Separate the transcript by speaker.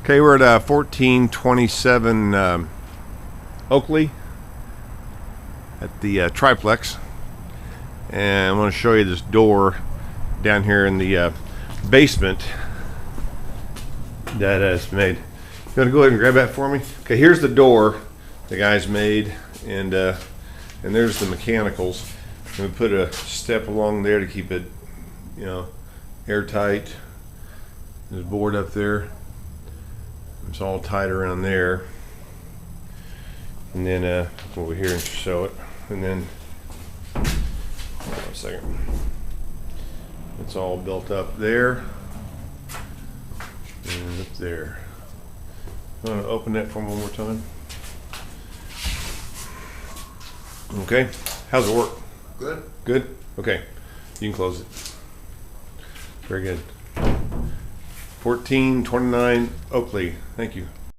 Speaker 1: Okay, we're at 1427 Oakley at the triplex, and I want to show you this door down here in the basement that is made. You want to go ahead and grab that for me? Okay, here's the door the guys made, and there's the mechanicals. And we put a step along there to keep it, you know, airtight. There's a board up there. It's all tied around there, and then come over here and show it. And then, hold on a second. It's all built up there and up there. I'm going to open that for me one more time. Okay, how's it work?
Speaker 2: Good.
Speaker 1: Good? Okay, you can close it. Very good. 1429 Oakley. Thank you.